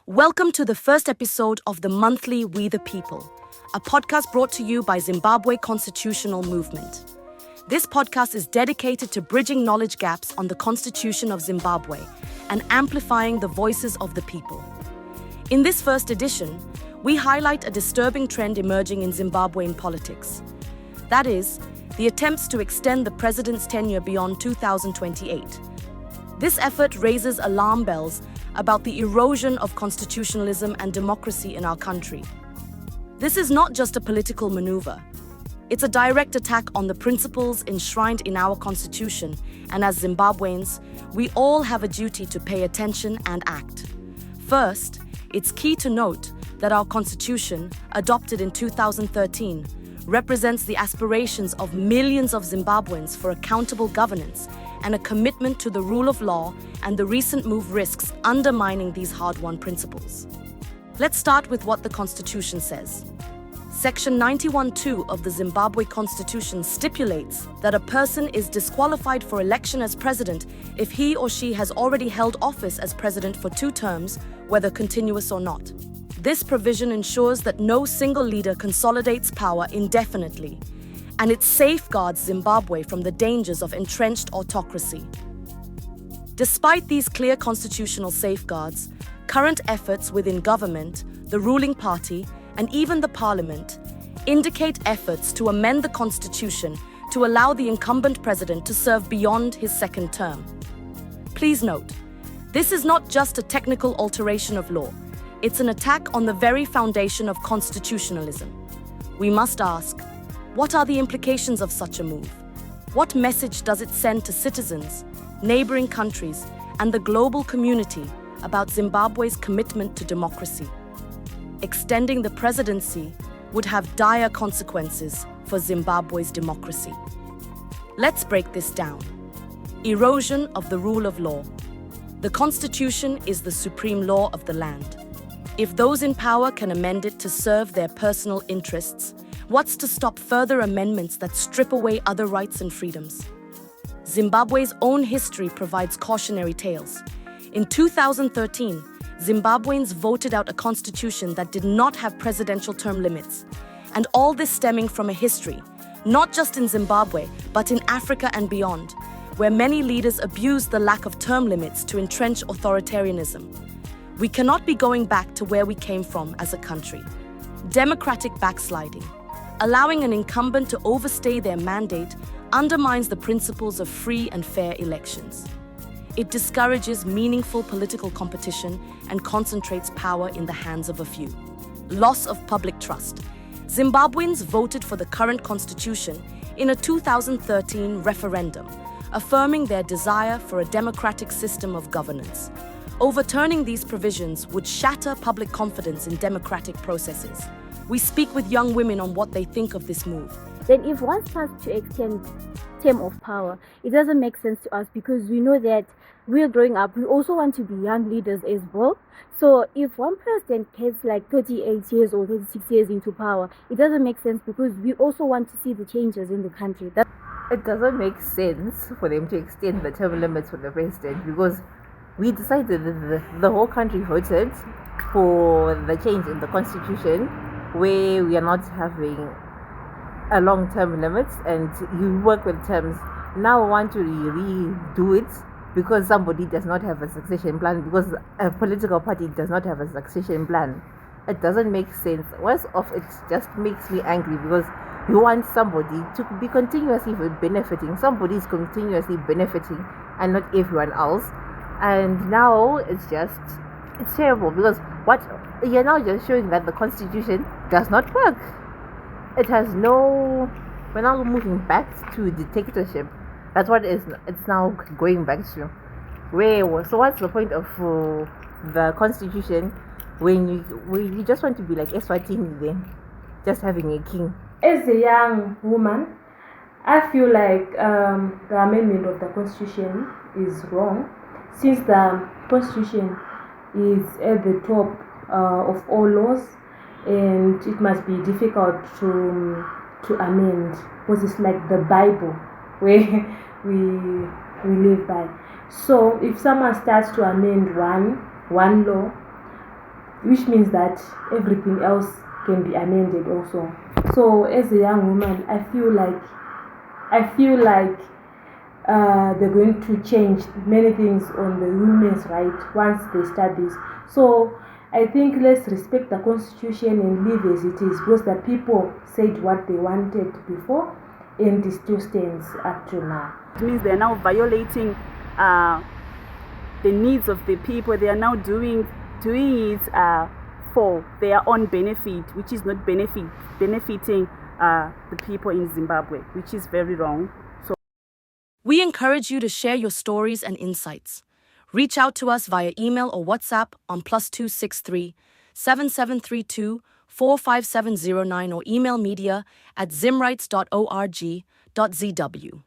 Welcome to the first episode of the monthly We the People, a podcast brought to you by Zimbabwe Constitutional Movement. This podcast is dedicated to bridging knowledge gaps on the Constitution of Zimbabwe and amplifying the voices of the people. In this first edition, we highlight a disturbing trend emerging in Zimbabwean politics. That is, the attempts to extend the president's tenure beyond 2028. This effort raises alarm bells about the erosion of constitutionalism and democracy in our country. This is not just a political maneuver. It's a direct attack on the principles enshrined in our constitution, and as Zimbabweans, we all have a duty to pay attention and act. First, it's key to note that our constitution, adopted in 2013, represents the aspirations of millions of Zimbabweans for accountable governance and a commitment to the rule of law, and the recent move risks undermining these hard-won principles. Let's start with what the Constitution says. Section 91(2) of the Zimbabwe Constitution stipulates that a person is disqualified for election as president if he or she has already held office as president for 2 terms, whether continuous or not. This provision ensures that no single leader consolidates power indefinitely, and it safeguards Zimbabwe from the dangers of entrenched autocracy. Despite these clear constitutional safeguards, current efforts within government, the ruling party, and even the parliament indicate efforts to amend the constitution to allow the incumbent president to serve beyond his 2nd term. Please note, this is not just a technical alteration of law. It's an attack on the very foundation of constitutionalism. We must ask, what are the implications of such a move? What message does it send to citizens, neighboring countries, and the global community about Zimbabwe's commitment to democracy? Extending the presidency would have dire consequences for Zimbabwe's democracy. Let's break this down. Erosion of the rule of law. The Constitution is the supreme law of the land. If those in power can amend it to serve their personal interests, what's to stop further amendments that strip away other rights and freedoms? Zimbabwe's own history provides cautionary tales. In 2013, Zimbabweans voted out a constitution that did not have presidential term limits. And all this stemming from a history, not just in Zimbabwe, but in Africa and beyond, where many leaders abused the lack of term limits to entrench authoritarianism. We cannot be going back to where we came from as a country. Democratic backsliding. Allowing an incumbent to overstay their mandate undermines the principles of free and fair elections. It discourages meaningful political competition and concentrates power in the hands of a few. Loss of public trust. Zimbabweans voted for the current constitution in a 2013 referendum, affirming their desire for a democratic system of governance. Overturning these provisions would shatter public confidence in democratic processes. We speak with young women on what they think of this move. Then if one starts to extend term of power, it doesn't make sense to us because we know that we're growing up. We also want to be young leaders as well. So if one president gets like 38 years or 36 years into power, it doesn't make sense because we also want to see the changes in the country. It doesn't make sense for them to extend the term limits for the president because we decided that the whole country voted for the change in the constitution where we are not having a long-term limits and you work with terms. Now we want to redo it because somebody does not have a succession plan, because a political party does not have a succession plan. It doesn't make sense. Worse off, it just makes me angry because you want somebody to be continuously benefiting. Somebody is continuously benefiting and not everyone else. And now it's terrible because what you're now just showing that the constitution does not work. It has no. We're now moving back to dictatorship. That's what it's now going back to. So what's the point of the constitution when you just want to be like Eswatini then, just having a king? As a young woman, I feel like the amendment of the constitution is wrong, since the constitution is at the top of all laws, and it must be difficult to amend because it's like the Bible where we live by. So if someone starts to amend one law, which means that everything else can be amended also. So as a young woman, I feel like they're going to change many things on the women's right once they start this. So I think let's respect the constitution and leave as it is, because the people said what they wanted before and it still stands up to now. It means they are now violating the needs of the people. They are now doing it for their own benefit, which is not benefiting the people in Zimbabwe, which is very wrong. We encourage you to share your stories and insights. Reach out to us via email or WhatsApp on +263 7732 45709 or email media@zimrights.org.zw.